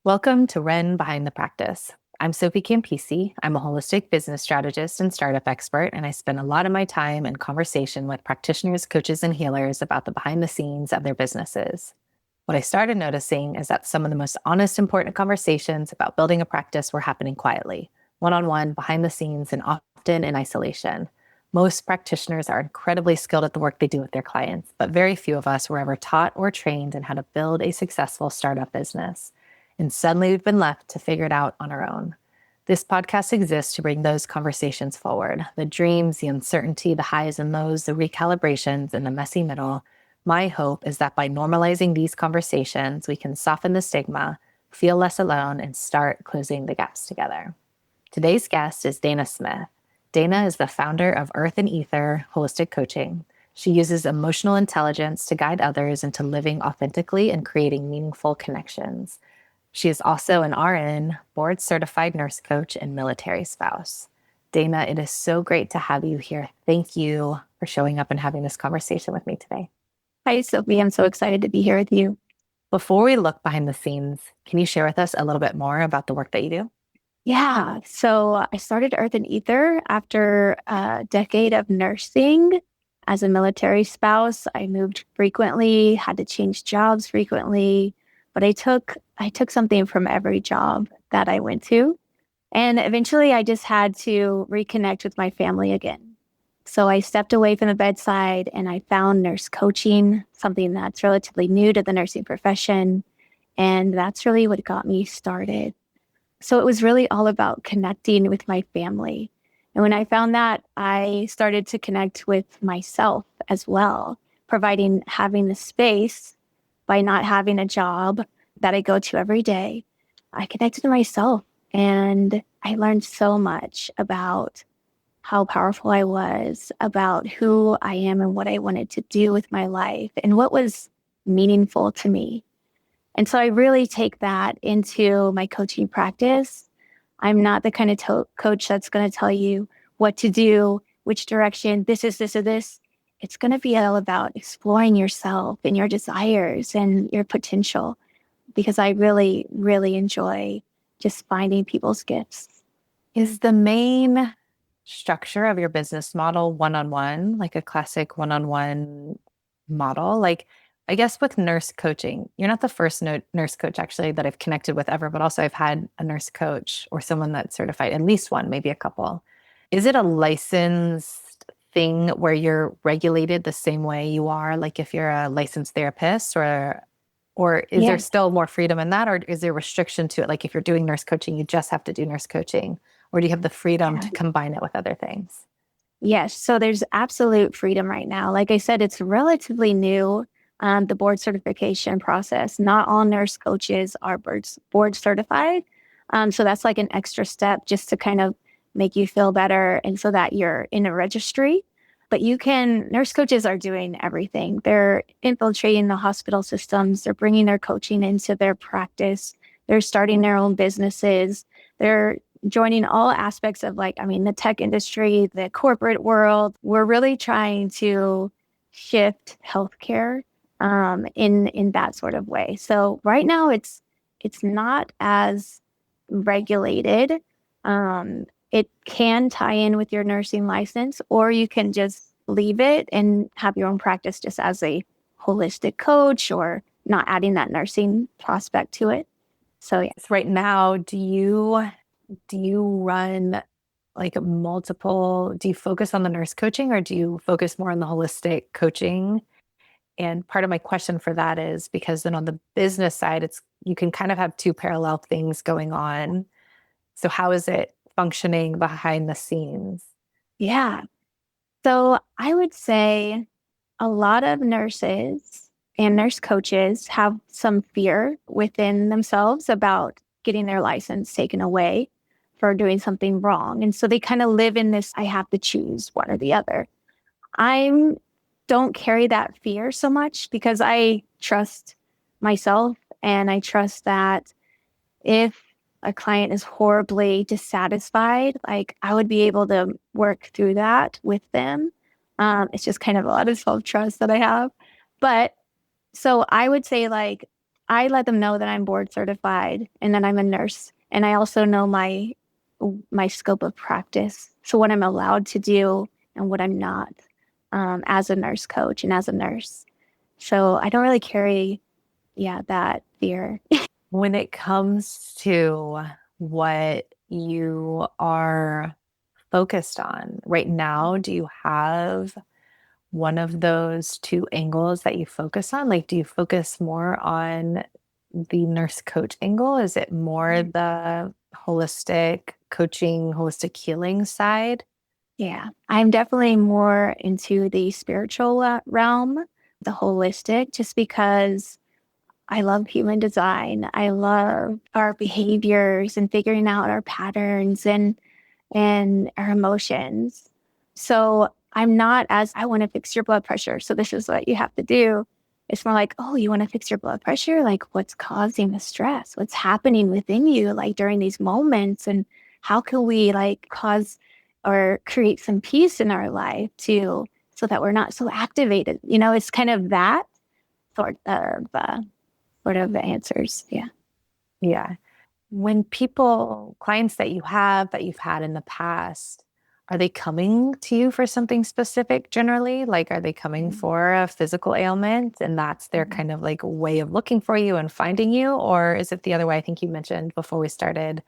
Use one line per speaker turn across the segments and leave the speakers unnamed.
Welcome to Ren Behind the Practice. I'm Sophie Campisi. I'm a holistic business strategist and startup expert, and I spend a lot of my time in conversation with practitioners, coaches, and healers about the behind the scenes of their businesses. What I started noticing is that some of the most honest, important conversations about building a practice were happening quietly, one-on-one, behind the scenes, and often in isolation. Most practitioners are incredibly skilled at the work they do with their clients, but very few of us were ever taught or trained in how to build a successful startup business. And suddenly we've been left to figure it out on our own. This podcast exists to bring those conversations forward, the dreams, the uncertainty, the highs and lows, the recalibrations, and the messy middle. My hope is that by normalizing these conversations, we can soften the stigma, feel less alone, and start closing the gaps together. Today's guest is Dana Smith. Dana is the founder of Earth&Ether Holistic Coaching. She uses emotional intelligence to guide others into living authentically and creating meaningful connections. She is also an RN, board certified nurse coach, and military spouse. Dana, it is so great to have you here. Thank you for showing up and having this conversation with me today.
Hi, Sophie. I'm so excited to be here with you.
Before we look behind the scenes, can you share with us a little bit more about the work that you do?
Yeah. So I started Earth and Ether after a decade of nursing. As a military spouse, I moved frequently, had to change jobs frequently, but I took something from every job that I went to. And eventually I just had to reconnect with my family again. So I stepped away from the bedside and I found nurse coaching, something that's relatively new to the nursing profession. And that's really what got me started. So it was really all about connecting with my family. And when I found that, I started to connect with myself as well, having the space by not having a job that I go to every day. I connected to myself and I learned so much about how powerful I was, about who I am and what I wanted to do with my life and what was meaningful to me. And so I really take that into my coaching practice. I'm not the kind of coach that's going to tell you what to do, which direction, this is this or this. It's going to be all about exploring yourself and your desires and your potential because I really, really enjoy just finding people's gifts.
Is the main structure of your business model one-on-one, like a classic one-on-one model? Like, I guess with nurse coaching, you're not the first nurse coach actually that I've connected with ever, but also I've had a nurse coach or someone that's certified, at least one, maybe a couple. Is it a licensed thing where you're regulated the same way you are, like if you're a licensed therapist, or is there
Yeah.
still more freedom in that, or is there restriction to it? Like if you're doing nurse coaching, you just have to do nurse coaching, or do you have the freedom to combine it with other things?
Yes. So there's absolute freedom right now. Like I said, it's relatively new, the board certification process. Not all nurse coaches are board certified. So that's like an extra step just to kind of make you feel better and so that you're in a registry. But nurse coaches are doing everything. They're infiltrating the hospital systems. They're bringing their coaching into their practice. They're starting their own businesses. They're joining all aspects of the tech industry, the corporate world. We're really trying to shift healthcare in that sort of way. So right now it's not as regulated. It can tie in with your nursing license, or you can just leave it and have your own practice just as a holistic coach or not adding that nursing prospect to it. So yeah.
So right now, do you run like multiple, do you focus on the nurse coaching or do you focus more on the holistic coaching? And part of my question for that is because then on the business side, it's you can kind of have two parallel things going on. So how is it functioning behind the scenes?
Yeah. So I would say a lot of nurses and nurse coaches have some fear within themselves about getting their license taken away for doing something wrong. And so they kind of live in this, I have to choose one or the other. I don't carry that fear so much because I trust myself and I trust that if a client is horribly dissatisfied, like I would be able to work through that with them. It's just kind of a lot of self trust that I have. But so I would say, like, I let them know that I'm board certified and that I'm a nurse. And I also know my scope of practice. So what I'm allowed to do and what I'm not as a nurse coach and as a nurse. So I don't really carry, yeah, that fear.
When it comes to what you are focused on right now, do you have one of those two angles that you focus on? Like, do you focus more on the nurse coach angle? Is it more the holistic coaching, holistic healing side?
Yeah, I'm definitely more into the spiritual realm, the holistic, just because I love human design. I love our behaviors and figuring out our patterns and our emotions. So I'm not as I want to fix your blood pressure. So this is what you have to do. It's more like, oh, you want to fix your blood pressure? Like what's causing the stress? What's happening within you like during these moments? And how can we like cause or create some peace in our life too, so that we're not so activated? It's kind of that sort of answers. Yeah.
Yeah. When people, clients that you have that you've had in the past, are they coming to you for something specific generally? Like, are they coming for a physical ailment and that's their
Mhm.
kind of like way of looking for you and finding you? Or is it the other way? I think you mentioned before we started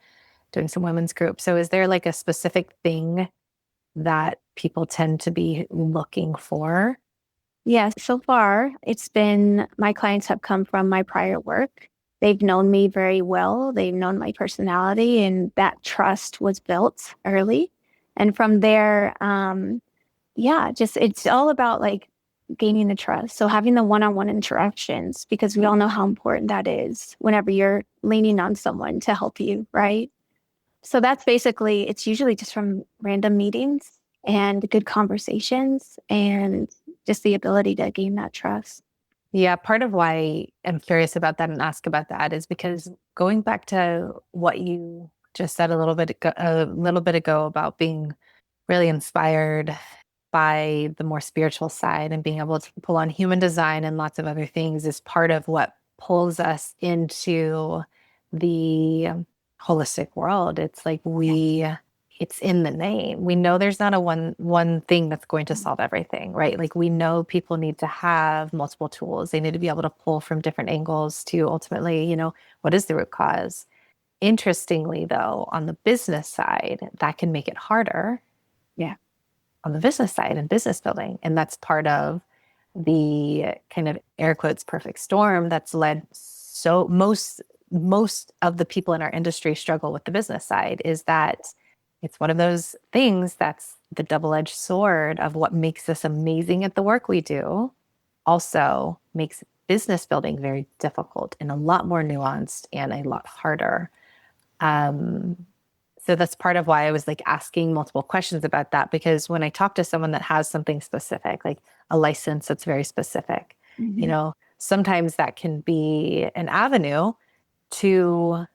doing some women's group. So, is there like a specific thing that people tend to be looking for?
Yeah, so far it's been my clients have come from my prior work. They've known me very well. They've known my personality, and that trust was built early. And from there, yeah, just it's all about like gaining the trust. So having the one-on-one interactions, because we all know how important that is whenever you're leaning on someone to help you, right? So that's basically, it's usually just from random meetings and good conversations and just the ability to gain that trust.
Yeah, part of why I'm curious about that and ask about that is because going back to what you just said a little bit ago about being really inspired by the more spiritual side and being able to pull on human design and lots of other things is part of what pulls us into the holistic world. It's like it's in the name. We know there's not a one thing that's going to solve everything, right? Like we know people need to have multiple tools. They need to be able to pull from different angles to ultimately, what is the root cause? Interestingly, though, on the business side, that can make it harder
Yeah.
on the business side and business building. And that's part of the kind of air quotes perfect storm that's led so most of the people in our industry struggle with the business side is that it's one of those things that's the double-edged sword of what makes us amazing at the work we do also makes business building very difficult and a lot more nuanced and a lot harder. um, so that's part of why I was like asking multiple questions about that, because when I talk to someone that has something specific, like a license that's very specific,
Mhm.
sometimes that can be an avenue to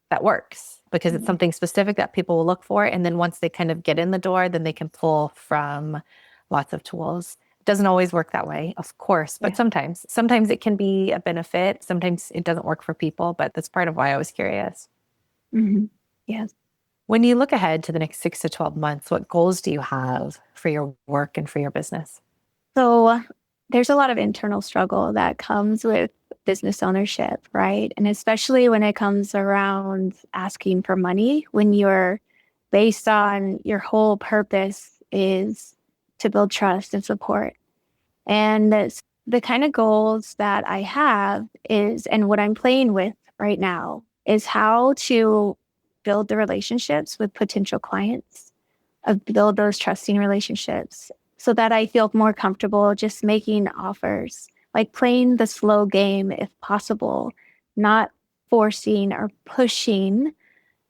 that works because it's
Mhm.
something specific that people will look for. And then once they kind of get in the door, then they can pull from lots of tools. It doesn't always work that way, of course, but
Yeah.
sometimes it can be a benefit. Sometimes it doesn't work for people, but that's part of why I was curious.
Mhm. Yes.
When you look ahead to the next 6 to 12 months, what goals do you have for your work and for your business?
So there's a lot of internal struggle that comes with business ownership, right? And especially when it comes around asking for money, when you're based on your whole purpose is to build trust and support. And the kind of goals that I have is, and what I'm playing with right now is how to build the relationships with potential clients, build those trusting relationships so that I feel more comfortable just making offers, like playing the slow game if possible, not forcing or pushing,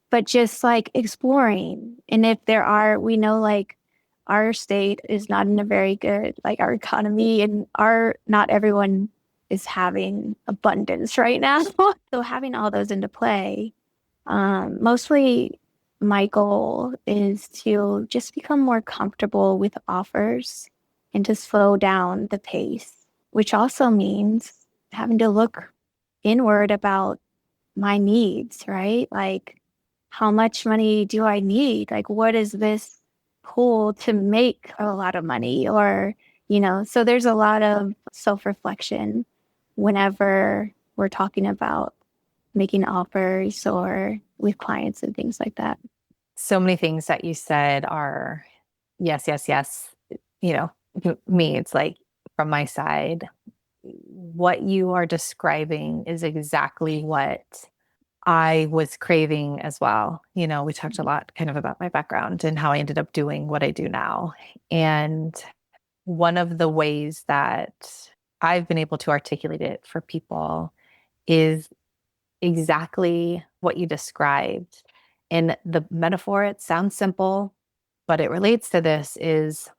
but just like exploring. And if there are, we know like our state is not in a very good, like our economy and not everyone is having abundance right now. So having all those into play, mostly my goal is to just become more comfortable with offers and to slow down the pace, which also means having to look inward about my needs, right? Like, how much money do I need? Like, what is this pool to make a lot of money? Or, so there's a lot of self-reflection whenever we're talking about making offers or with clients and things like that.
So many things that you said are yes, yes, yes. You know, me, it's like from my side, what you are describing is exactly what I was craving as well. We talked a lot kind of about my background and how I ended up doing what I do now. And one of the ways that I've been able to articulate it for people is exactly what you described. And the metaphor, it sounds simple, but it relates to this is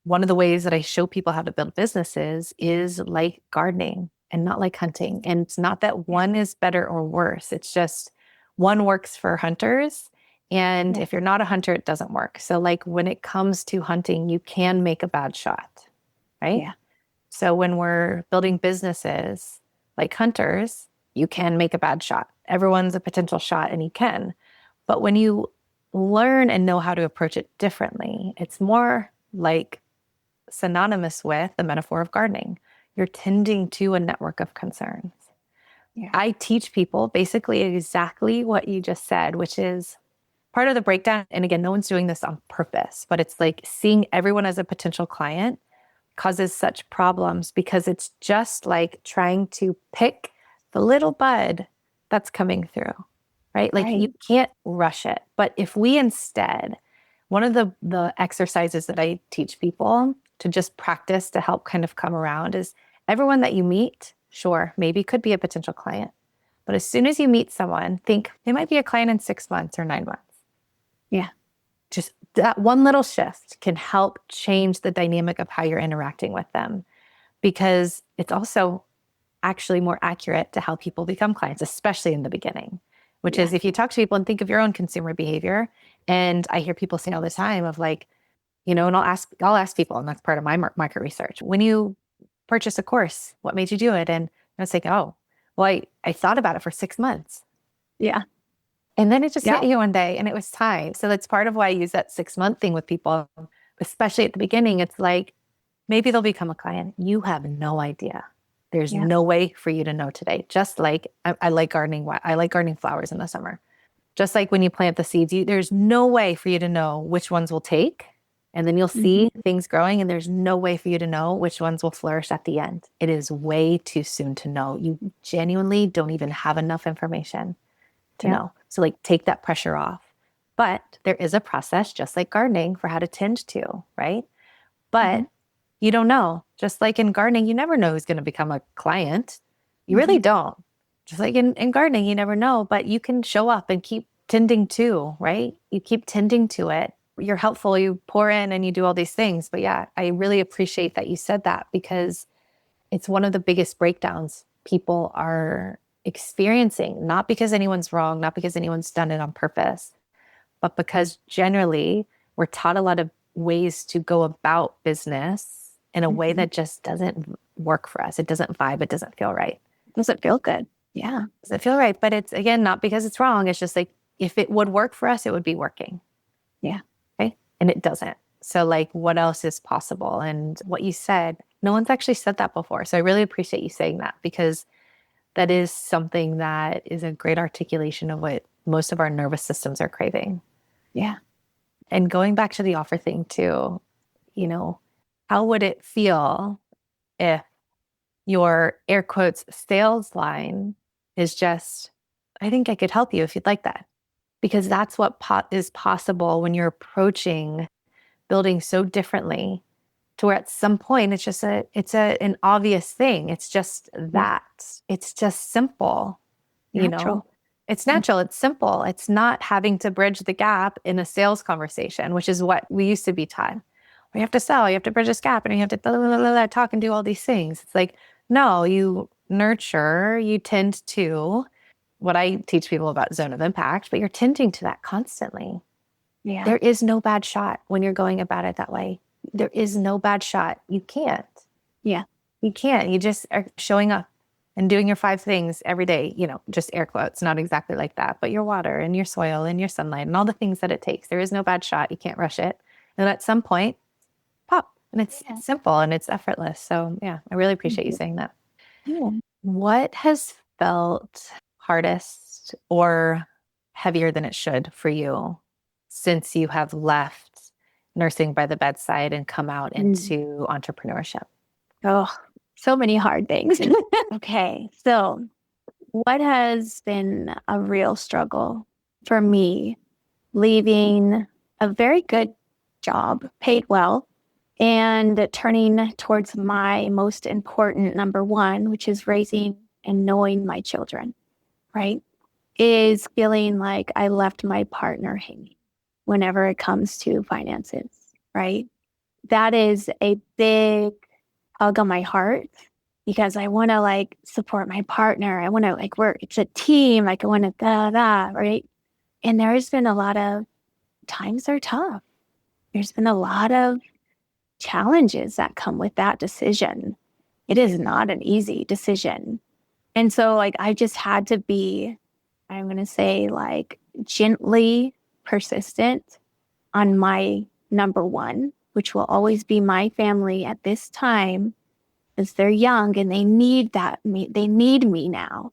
one of the ways that I show people how to build businesses is like gardening and not like hunting. And it's not that
Yeah.
one is better or worse. It's just one works for hunters. And
Yeah.
if you're not a hunter, it doesn't work. So, like when it comes to hunting, you can make a bad shot, right?
Yeah.
So, when we're building businesses like hunters, you can make a bad shot. Everyone's a potential shot and you can. But when you learn and know how to approach it differently, it's more like synonymous with the metaphor of gardening. You're tending to a network of concerns.
Yeah.
I teach people basically exactly what you just said, which is part of the breakdown. And again, no one's doing this on purpose, but it's like seeing everyone as a potential client causes such problems because it's just like trying to pick the little bud that's coming through, right? Like you
Right.
can't rush it. But if we instead, one of the exercises that I teach people to just practice to help kind of come around is everyone that you meet, sure, maybe could be a potential client. But as soon as you meet someone, think they might be a client in 6 months or 9 months.
Yeah.
Just that one little shift can help change the dynamic of how you're interacting with them because it's also actually more accurate to how people become clients, especially in the beginning, which
Yeah.
is if you talk to people and think of your own consumer behavior. And I hear people say all the time of like, and I'll ask people, and that's part of my market research. When you purchase a course, what made you do it? And it's like, oh, well, I thought about it for 6 months.
Yeah.
And then it just
Yeah.
hit you one day and it was time. So that's part of why I use that 6 month thing with people, especially at the beginning. It's like, maybe they'll become a client. You have no idea. There's
Yeah.
no way for you to know today. Just like I like gardening. I like gardening flowers in the summer. Just like when you plant the seeds, there's no way for you to know which ones will take. And then you'll
Hmm.
see things growing, and there's no way for you to know which ones will flourish at the end. It is way too soon to know. You genuinely don't even have enough information to
Yeah.
know. So, like, take that pressure off. But there is a process, just like gardening, for how to tend to, right?
Hmm.
But you don't know. Just like in gardening, you never know who's going to become a client. You really
Hmm.
don't. Just like in gardening, you never know, but you can show up and keep tending to, right? You keep tending to it. You're helpful, you pour in and you do all these things. But yeah, I really appreciate that you said that because it's one of the biggest breakdowns people are experiencing, not because anyone's wrong, not because anyone's done it on purpose, but because generally we're taught a lot of ways to go about business in a way
Hmm.
that just doesn't work for us. It doesn't vibe, it doesn't feel right.
Does it feel good? Yeah.
Doesn't feel right, but it's again not because it's wrong. It's just like if it would work for us, it would be working.
Yeah.
Okay. And it doesn't. So, like, what else is possible? And what you said, no one's actually said that before. So, I really appreciate you saying that because that is something that is a great articulation of what most of our nervous systems are craving.
Yeah.
And going back to the offer thing too, you know, how would it feel if your air quotes sales line is just, I think I could help you if you'd like that? Because that's what is possible when you're approaching building so differently to where at some point it's an obvious thing. It's just
Yeah.
that. It's just simple, you know.
Natural.
It's
Yeah.
natural, it's simple. It's not having to bridge the gap in a sales conversation, which is what we used to be taught. You have to sell, you have to bridge this gap, and you have to blah, blah, blah, blah, talk and do all these things. It's like, no, you nurture, you tend to what I teach people about zone of impact, but you're tending to that constantly.
Yeah.
There is no bad shot when you're going about it that way. There is no bad shot. You can't.
Yeah.
You can't. You just are showing up. and doing your 5 things every day, just air quotes, not exactly like that, but your water and your soil and your sunlight and all the things that it takes. There is no bad shot. You can't rush it. And at some point, pop. And it's
Yeah.
simple and it's effortless. So yeah, I really appreciate you saying that.
Yeah.
What has felt hardest or heavier than it should for you since you have left nursing by the bedside and come out
Mm.
into entrepreneurship?
Oh, so many hard things. Okay. So, what has been a real struggle for me leaving a very good job, paid well, and turning towards my most important number one, which is raising and knowing my children, right? Is feeling like I left my partner hanging whenever it comes to finances, right? That is a big tug on my heart because I want to like support my partner. I want to like work. It's a team. Like I want to right? And there's been a lot of times are tough. There's been a lot of challenges that come with that decision. It is not an easy decision. And so like I just had to be, I'm going to say like gently persistent on my number one, which will always be my family at this time as they're young and they need me now.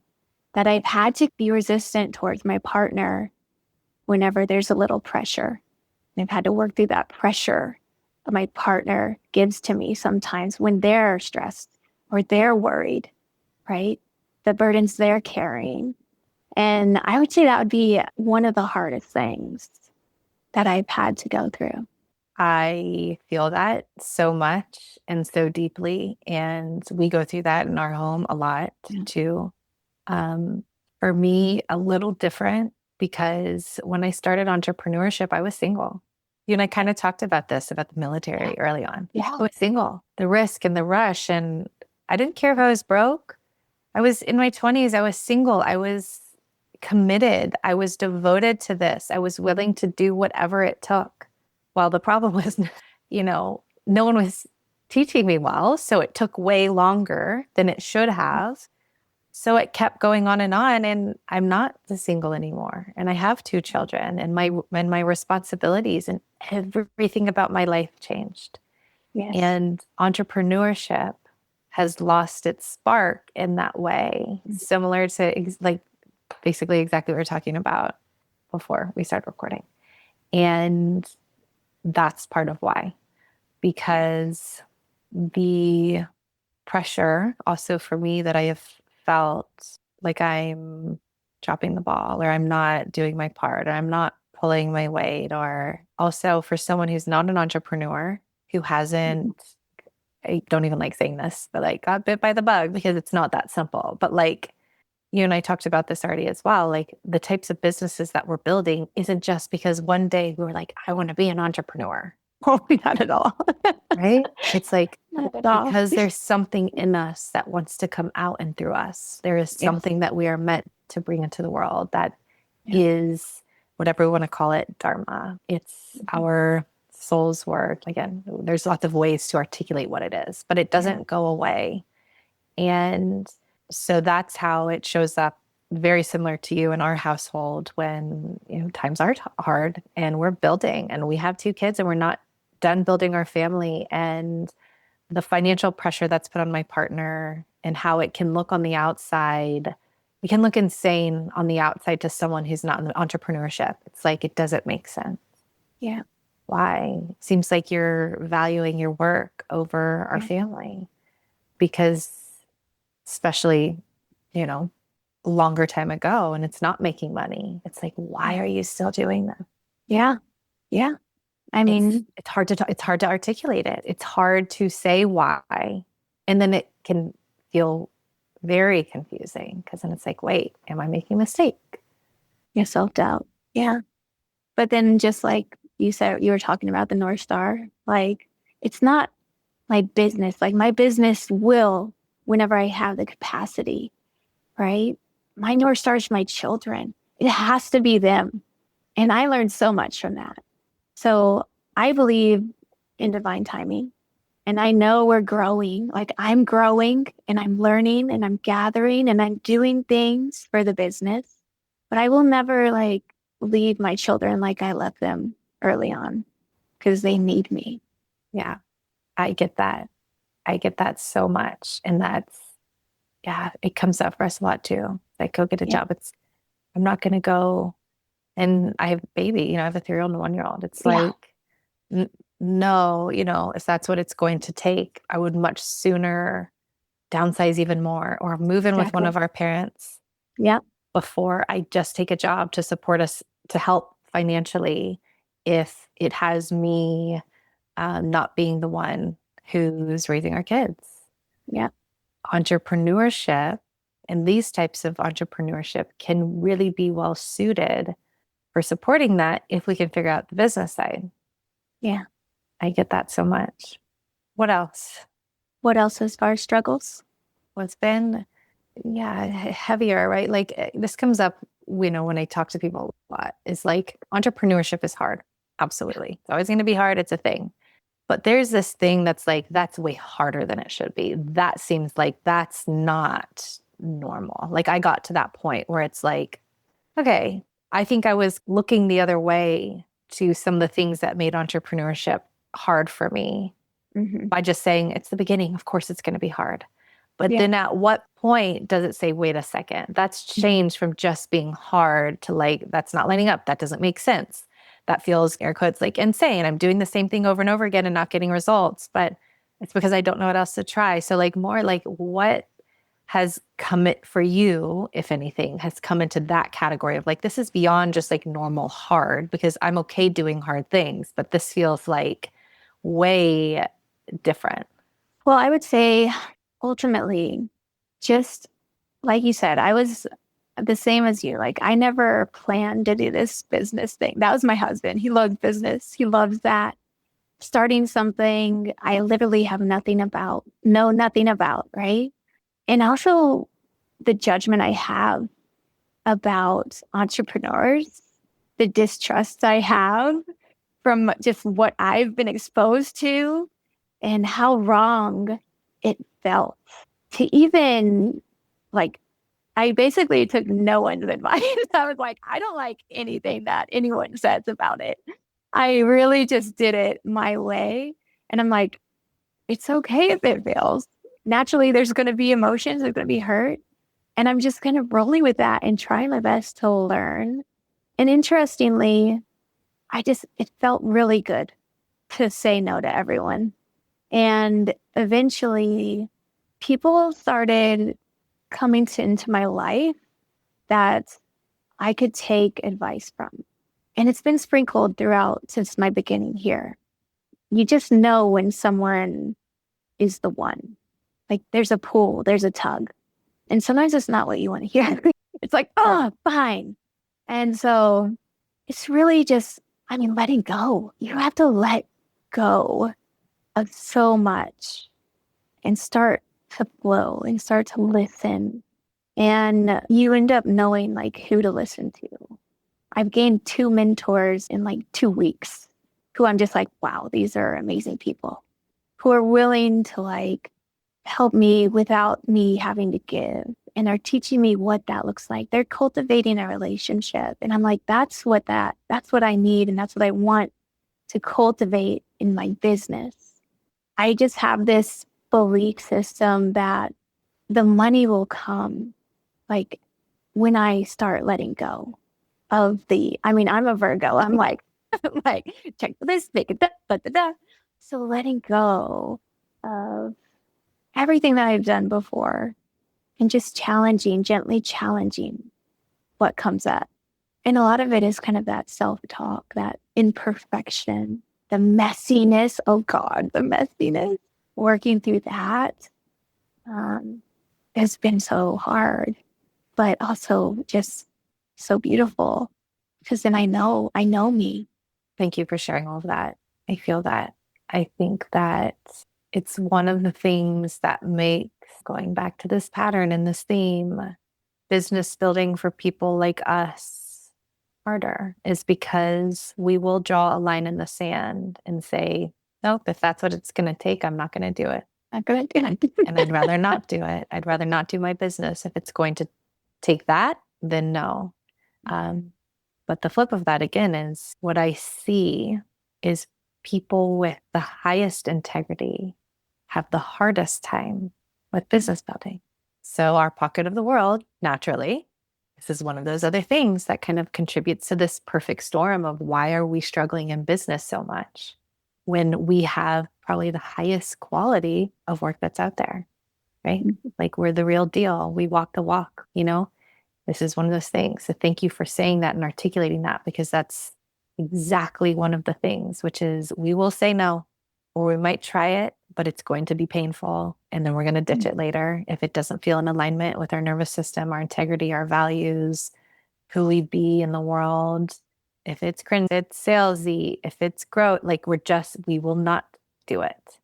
That I've had to be resistant towards my partner whenever there's a little pressure. I've had to work through that pressure my partner gives to me sometimes when they're stressed or they're worried, right? The burdens they're carrying. And I would say that would be one of the hardest things that I've had to go through.
I feel that so much and so deeply. And we go through that in our home a lot
Yeah.
too. Um, for me, a little different because when I started entrepreneurship, I was single. You and I kind of talked about this, about the military early on.
Yeah.
I was single, the risk and the rush. And I didn't care if I was broke. I was in my 20s. I was single. I was committed. I was devoted to this. I was willing to do whatever it took. Well, the problem was, no one was teaching me well. So it took way longer than it should have. So it kept going on, and I'm not the single anymore. And I have 2 children, and my responsibilities and everything about my life changed.
Yes.
And entrepreneurship has lost its spark in that way, similar to like basically exactly what we're talking about before we started recording. And that's part of why, because the pressure also for me that I have felt like I'm dropping the ball or I'm not doing my part or I'm not pulling my weight, or also for someone who's not an entrepreneur who hasn't, I don't even like saying this, but like got bit by the bug, because it's not that simple. But like you and I talked about this already as well, like the types of businesses that we're building isn't just because one day we were like, I want to be an entrepreneur.
Oh, not at all.
Right? It's like
Not at all.
because there's something in us that wants to come out and through us. There is
Yes.
something that we are meant to bring into the world that
Yeah.
is whatever we want to call it, dharma. It's our soul's work. Again, there's lots of ways to articulate what it is, but it doesn't go away. And so that's how it shows up, very similar to you in our household when times are hard and we're building and we have 2 kids and we're not done building our family, and the financial pressure that's put on my partner and how it can look on the outside. It can look insane on the outside to someone who's not in entrepreneurship. It's like, it doesn't make sense.
Yeah.
Why? Seems like you're valuing your work over our family, because especially, longer time ago, and it's not making money. It's like, why are you still doing that?
Yeah. Yeah. I mean,
It's hard to it's hard to articulate it. It's hard to say why. And then it can feel very confusing, because then it's like, wait, am I making a mistake?
your self-doubt. Yeah. But then just like you said, you were talking about the North Star, like it's not my business. Like my business will, whenever I have the capacity, right? My North Star is my children. It has to be them. And I learned so much from that. So I believe in divine timing. And I know we're growing. Like I'm growing and I'm learning and I'm gathering and I'm doing things for the business. But I will never like leave my children like I left them early on because they need me.
Yeah, I get that. I get that so much. And that's, yeah, it comes up for us a lot too. Like, go get a
Yeah.
job. I'm not going to go. And I have a baby, I have a 3-year-old and a 1-year-old. It's
Yeah.
like, n no, if that's what it's going to take, I would much sooner downsize even more or move in with one
Exactly.
of our parents
Yeah.
before I just take a job to support us, to help financially, if it has me not being the one who's raising our kids.
Yeah.
Entrepreneurship and these types of entrepreneurship can really be well suited for supporting that if we can figure out the business side.
Yeah.
I get that so much. What else?
What else as far as struggles?
What's been, yeah, heavier, right? Like this comes up, when I talk to people a lot, is like entrepreneurship is hard. Absolutely. It's always going to be hard. It's a thing. But there's this thing that's like, that's way harder than it should be. That seems like that's not normal. Like I got to that point where it's like, okay, I think I was looking the other way to some of the things that made entrepreneurship hard for me
Hmm.
by just saying it's the beginning. Of course, it's going to be hard. But
Yeah.
then at what point does it say, wait a second, that's
Mhm.
changed from just being hard to like, that's not lining up. That doesn't make sense. That feels, air quotes, like insane. I'm doing the same thing over and over again and not getting results, but it's because I don't know what else to try. So, like, more like what has come it for you, if anything, has come into that category of like, this is beyond just like normal hard because I'm okay doing hard things, but this feels like way different.
Well, I would say ultimately, just like you said, I was the same as you. Like, I never planned to do this business thing. That was my husband. He loves business, he loves that. Starting something I literally have nothing about, know nothing about, right? And also the judgment I have about entrepreneurs, the distrust I have from just what I've been exposed to and how wrong it felt to even like I basically took no one's advice. I was like, I don't like anything that anyone says about it. I really just did it my way. And I'm like, it's okay if it fails. Naturally, there's going to be emotions, there's going to be hurt. And I'm just kind of rolling with that and trying my best to learn. And interestingly, it felt really good to say no to everyone. And eventually, people started coming into my life that I could take advice from. And it's been sprinkled throughout since my beginning here. You just know when someone is the one. Like there's a pull, there's a tug. And sometimes it's not what you want to hear. It's like, oh, fine. And so it's really just, I mean, letting go. You have to let go of so much and start to flow and start to listen. And you end up knowing like who to listen to. I've gained 2 mentors in like 2 weeks who I'm just like, wow, these are amazing people who are willing to like help me without me having to give and are teaching me what that looks like. They're cultivating a relationship. And I'm like, that's what I need. And that's what I want to cultivate in my business. I just have this belief system that the money will come like when I start letting go of I mean, I'm a Virgo. I'm like, like, check this, make it da, da, da, da. So letting go of everything that I've done before and just gently challenging what comes up. And a lot of it is kind of that self-talk, that imperfection, the messiness. Oh God, the messiness. Working through that um, has been so hard, but also just so beautiful because then I know me.
Thank you for sharing all of that. I feel that. I think that it's one of the things that makes going back to this pattern and this theme, business building for people like us harder, is because we will draw a line in the sand and say, Nope, if that's what it's going to take, I'm not going to do it.
Not gonna do it.
And I'd rather not do it. I'd rather not do my business. If it's going to take that, then no. Um, but the flip of that again is what I see is people with the highest integrity have the hardest time with business building. So, our pocket of the world, naturally, this is one of those other things that kind of contributes to this perfect storm of why are we struggling in business so much when we have probably the highest quality of work that's out there, right? Like we're the real deal. We walk the walk, you know? This is one of those things. So thank you for saying that and articulating that, because that's exactly one of the things, which is we will say no, or we might try it, but it's going to be painful. And then we're going to ditch it later if it doesn't feel in alignment with our nervous system, our integrity, our values, who we be in the world. If it's cringe, if it's salesy, if it's growth, like we will not do it.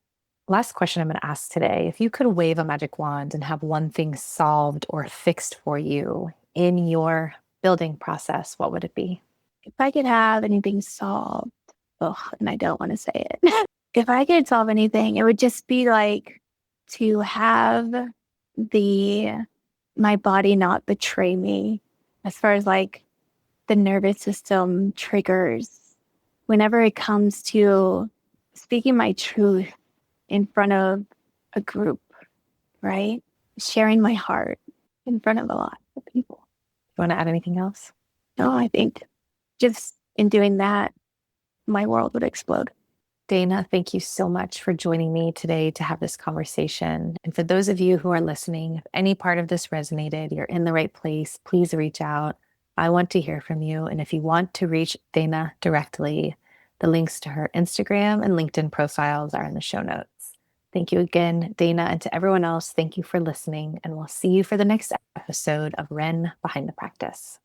Last question I'm going to ask today. If you could wave a magic wand and have one thing solved or fixed for you in your building process, what would it be?
If I could have anything solved, oh, and I don't want to say it. If I could solve anything, it would just be like to have my body not betray me as far as like the nervous system triggers whenever it comes to speaking my truth in front of a group, right? Sharing my heart in front of a lot of people.
You want to add anything else?
No, I think just in doing that, my world would explode.
Dana, thank you so much for joining me today to have this conversation. And for those of you who are listening, if any part of this resonated, you're in the right place, please reach out. I want to hear from you. And if you want to reach Dana directly, the links to her Instagram and LinkedIn profiles are in the show notes. Thank you again, Dana, and to everyone else, thank you for listening. And we'll see you for the next episode of Ren Behind the Practice.